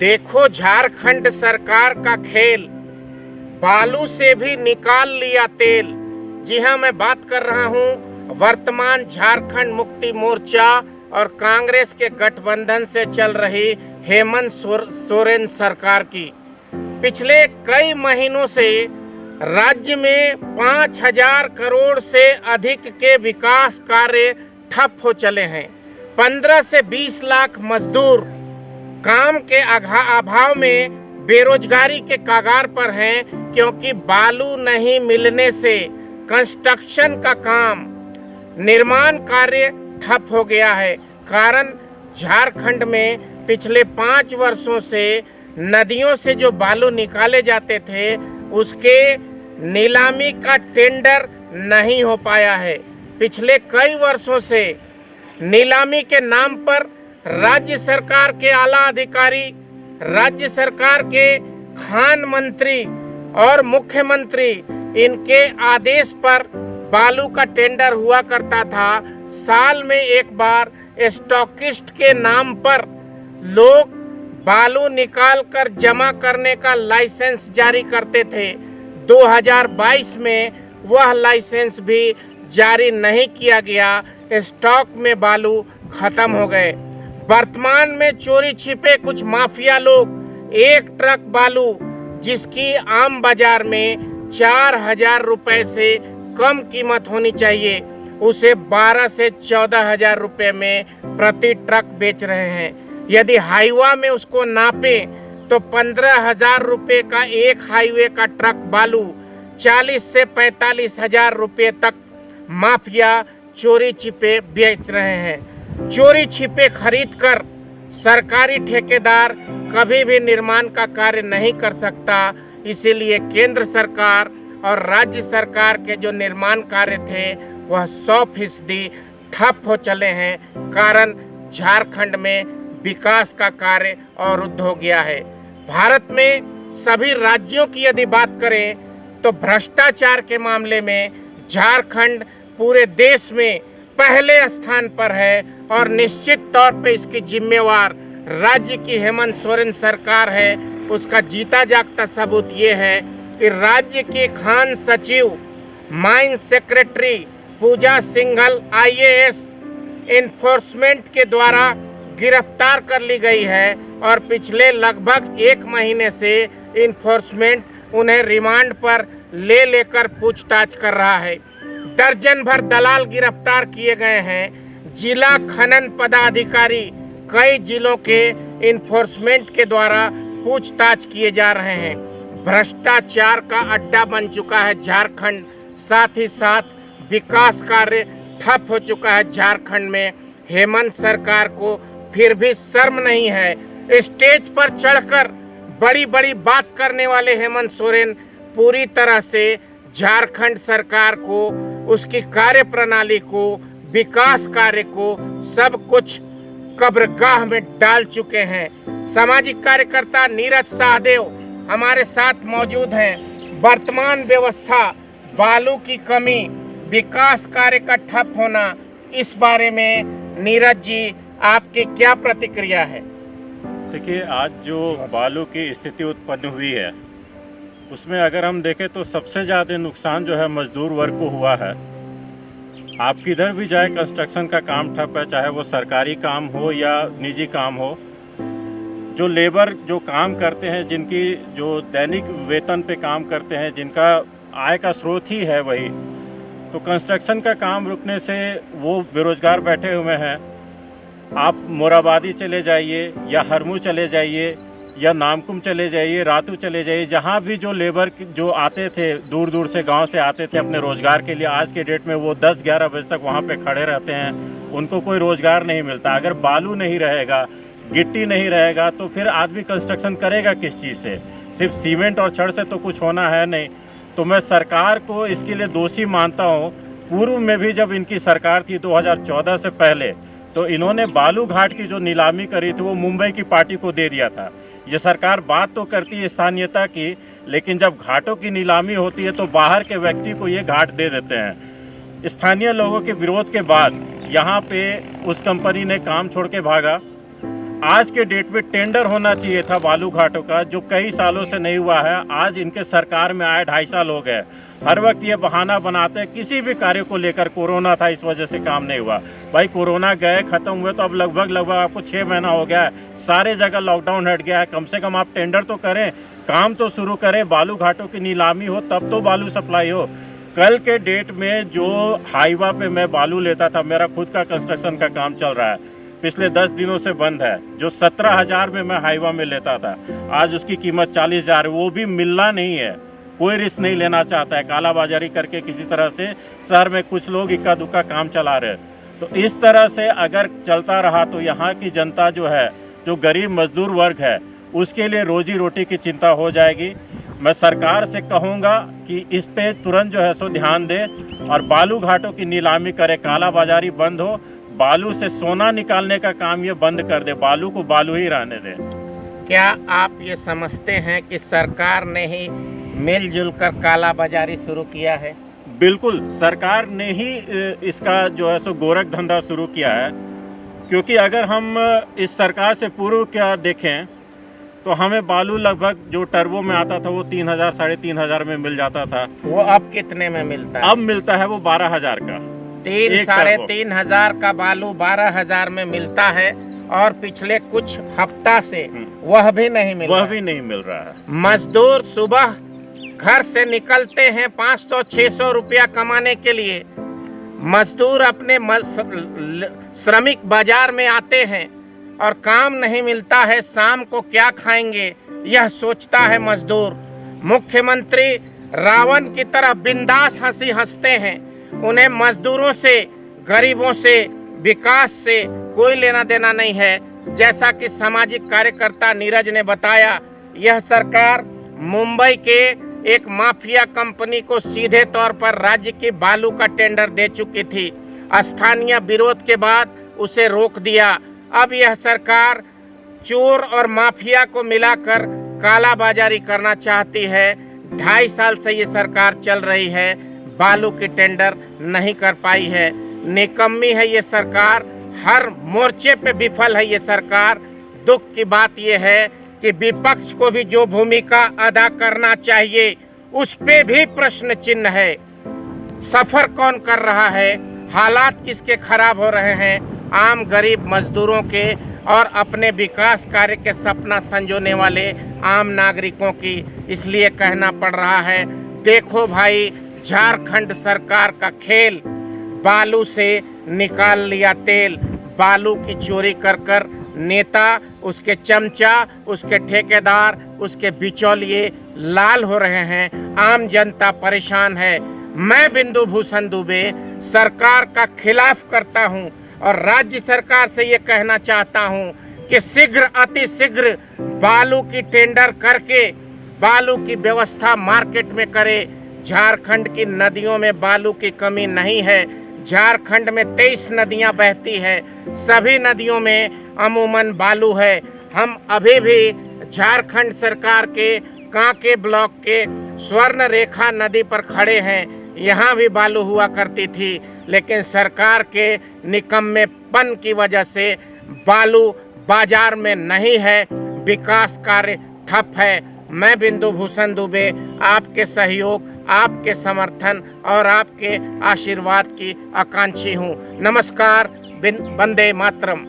देखो झारखंड सरकार का खेल, बालू से भी निकाल लिया तेल। जी हाँ, मैं बात कर रहा हूँ वर्तमान झारखंड मुक्ति मोर्चा और कांग्रेस के गठबंधन से चल रही हेमंत सोरेन सरकार की। पिछले कई महीनों से राज्य में 5,000 करोड़ से अधिक के विकास कार्य ठप हो चले हैं। 15 से 20 लाख मजदूर काम के अभाव में बेरोजगारी के कगार पर हैं, क्योंकि बालू नहीं मिलने से कंस्ट्रक्शन का काम, निर्माण कार्य ठप हो गया है। कारण झारखंड में पिछले 5 वर्षों से नदियों से जो बालू निकाले जाते थे उसके नीलामी का टेंडर नहीं हो पाया है। पिछले कई वर्षों से नीलामी के नाम पर राज्य सरकार के आला अधिकारी, राज्य सरकार के खान मंत्री और मुख्यमंत्री, इनके आदेश पर बालू का टेंडर हुआ करता था। साल में एक बार स्टॉकिस्ट के नाम पर लोग बालू निकालकर जमा करने का लाइसेंस जारी करते थे। 2022 में वह लाइसेंस भी जारी नहीं किया गया। स्टॉक में बालू खत्म हो गए। वर्तमान में चोरी छिपे कुछ माफिया लोग एक ट्रक बालू, जिसकी आम बाजार में 4,000 रुपए से कम कीमत होनी चाहिए, उसे 12 से 14,000 रुपए में प्रति ट्रक बेच रहे हैं। यदि हाईवा में उसको नापे तो 15,000 रुपए का एक हाईवे का ट्रक बालू 40 से 45,000 रुपए तक माफिया चोरी छिपे बेच रहे हैं। चोरी छिपे खरीदकर सरकारी ठेकेदार कभी भी निर्माण का कार्य नहीं कर सकता। इसीलिए केंद्र सरकार और राज्य सरकार के जो निर्माण कार्य थे वह 100% ठप हो चले हैं। कारण झारखंड में विकास का कार्य अवरुद्ध हो गया है। भारत में सभी राज्यों की यदि बात करें तो भ्रष्टाचार के मामले में झारखंड पूरे देश में पहले स्थान पर है और निश्चित तौर पे इसकी जिम्मेवार राज्य की हेमंत सोरेन सरकार है। उसका जीता जागता सबूत ये है कि राज्य की खान सचिव, माइन सेक्रेटरी पूजा सिंघल IAS इन्फोर्समेंट के द्वारा गिरफ्तार कर ली गई है और पिछले लगभग 1 महीने से इन्फोर्समेंट उन्हें रिमांड पर लेकर पूछताछ कर रहा है। दर्जन भर दलाल गिरफ्तार किए गए हैं। जिला खनन पदाधिकारी कई जिलों के इन्फोर्समेंट के द्वारा पूछताछ किए जा रहे हैं। भ्रष्टाचार का अड्डा बन चुका है झारखंड। साथ ही साथ विकास कार्य ठप हो चुका है झारखंड में। हेमंत सरकार को फिर भी शर्म नहीं है। स्टेज पर चढ़कर बड़ी बड़ी बात करने वाले हेमंत सोरेन पूरी तरह से झारखंड सरकार को, उसकी कार्य प्रणाली को, विकास कार्य को, सब कुछ कब्रगाह में डाल चुके हैं। सामाजिक कार्यकर्ता नीरज शाहदेव हमारे साथ मौजूद हैं। वर्तमान व्यवस्था, बालू की कमी, विकास कार्य का ठप होना, इस बारे में नीरज जी आपकी क्या प्रतिक्रिया है? देखिए, आज जो बालू की स्थिति उत्पन्न हुई है उसमें अगर हम देखें तो सबसे ज़्यादा नुकसान जो है मजदूर वर्ग को हुआ है। आप किधर भी जाए कंस्ट्रक्शन का काम ठप है, चाहे वो सरकारी काम हो या निजी काम हो। जो लेबर जो काम करते हैं, जिनकी जो दैनिक वेतन पे काम करते हैं, जिनका आय का स्रोत ही है वही, तो कंस्ट्रक्शन का काम रुकने से वो बेरोजगार बैठे हुए हैं। आप मोराबादी चले जाइए या हरमू चले जाइए या नामकुम चले जाइए, रातू चले जाइए, जहाँ भी जो लेबर जो आते थे, दूर दूर से गांव से आते थे अपने रोज़गार के लिए, आज के डेट में वो 10-11 बजे तक वहाँ पे खड़े रहते हैं। उनको कोई रोज़गार नहीं मिलता। अगर बालू नहीं रहेगा, गिट्टी नहीं रहेगा, तो फिर आदमी कंस्ट्रक्शन करेगा किस चीज़ से? सिर्फ सीमेंट और छड़ से तो कुछ होना है नहीं। तो मैं सरकार को इसके लिए दोषी मानता हूँ। पूर्व में भी जब इनकी सरकार थी 2014 से पहले, तो इन्होंने बालू घाट की जो नीलामी करी थी वो मुंबई की पार्टी को दे दिया था। ये सरकार बात तो करती है स्थानीयता की, लेकिन जब घाटों की नीलामी होती है तो बाहर के व्यक्ति को ये घाट दे देते हैं। स्थानीय लोगों के विरोध के बाद यहाँ पे उस कंपनी ने काम छोड़ के भागा आज के डेट में टेंडर होना चाहिए था बालू घाटों का, जो कई सालों से नहीं हुआ है। आज इनके सरकार में आए 2.5 साल हो गए। हर वक्त ये बहाना बनाते हैं किसी भी कार्य को लेकर, कोरोना था इस वजह से काम नहीं हुआ। भाई कोरोना गए ख़त्म हुए तो अब लगभग आपको 6 महीना हो गया है, सारे जगह लॉकडाउन हट गया है। कम से कम आप टेंडर तो करें, काम तो शुरू करें, बालू घाटों की नीलामी हो तब तो बालू सप्लाई हो। कल के डेट में जो हाईवा पे मैं बालू लेता था, मेरा खुद का कंस्ट्रक्शन का काम चल रहा है, पिछले 10 दिनों से बंद है। जो 17,000 में मैं हाईवा में लेता था, आज उसकी कीमत 40,000, वो भी मिलना नहीं है। कोई रिस्क नहीं लेना चाहता है, कालाबाजारी करके किसी तरह से शहर में कुछ लोग इक्का दुक्का काम चला रहे। तो इस तरह से अगर चलता रहा तो यहाँ की जनता जो है, जो गरीब मजदूर वर्ग है, उसके लिए रोजी रोटी की चिंता हो जाएगी। मैं सरकार से कहूँगा कि इस पे तुरंत जो है सो ध्यान दे और बालू घाटों की नीलामी करे, कालाबाजारी बंद हो, बालू से सोना निकालने का काम ये बंद कर दे, बालू को बालू ही रहने दे। क्या आप ये समझते हैं कि सरकार ने ही मिलजुल कर कालाबाजारी शुरू किया है? बिल्कुल, सरकार ने ही इसका जो है सो गोरख धंधा शुरू किया है। क्योंकि अगर हम इस सरकार से पूर्व क्या देखें तो हमें बालू लगभग जो टर्बो में आता था वो 3,000 साढ़े 3,000 में मिल जाता था। वो अब कितने में मिलता है? अब मिलता है वो 12,000 का। 3-3,500 का बालू 12,000 में मिलता है और पिछले कुछ हफ्ता से वह भी नहीं मिल रहा है। मजदूर सुबह घर से निकलते हैं 500-600 रुपया कमाने के लिए। मजदूर अपने श्रमिक बाजार में आते हैं और काम नहीं मिलता है, शाम को क्या खाएंगे यह सोचता है मजदूर। मुख्यमंत्री रावण की तरह बिंदास हंसी हंसते हैं। उन्हें मजदूरों से, गरीबों से, विकास से कोई लेना देना नहीं है। जैसा कि सामाजिक कार्यकर्ता नीरज ने बताया, यह सरकार मुंबई के एक माफिया कंपनी को सीधे तौर पर राज्य की बालू का टेंडर दे चुकी थी। स्थानीय विरोध के बाद उसे रोक दिया। अब यह सरकार चोर और माफिया को मिलाकर कालाबाजारी करना चाहती है। 2.5 साल से ये सरकार चल रही है, बालू की टेंडर नहीं कर पाई है। निकम्मी है ये सरकार, हर मोर्चे पे विफल है ये सरकार। दुख की बात यह है कि विपक्ष को भी जो भूमिका अदा करना चाहिए उस पे भी प्रश्न चिन्ह है। सफर कौन कर रहा है, हालात किसके खराब हो रहे हैं? आम गरीब मजदूरों के और अपने विकास कार्य के सपना संजोने वाले आम नागरिकों की। इसलिए कहना पड़ रहा है, देखो भाई, झारखंड सरकार का खेल, बालू से निकाल लिया तेल। बालू की चोरी कर कर नेता, उसके चमचा, उसके ठेकेदार, उसके बिचौलिए लाल हो रहे हैं। आम जनता परेशान है। मैं बिंदु भूषण दुबे सरकार का खिलाफ करता हूं और राज्य सरकार से ये कहना चाहता हूं कि शीघ्र, अति शीघ्र बालू की टेंडर करके बालू की व्यवस्था मार्केट में करे। झारखंड की नदियों में बालू की कमी नहीं है। झारखंड में 23 नदियां बहती है, सभी नदियों में अमूमन बालू है। हम अभी भी झारखंड सरकार के कांके ब्लॉक के स्वर्ण रेखा नदी पर खड़े हैं। यहाँ भी बालू हुआ करती थी, लेकिन सरकार के निकम्मेपन की वजह से बालू बाजार में नहीं है, विकास कार्य ठप है। मैं बिंदु भूषण दुबे आपके सहयोग, आपके समर्थन और आपके आशीर्वाद की आकांक्षी हूँ। नमस्कार। वंदे मातरम।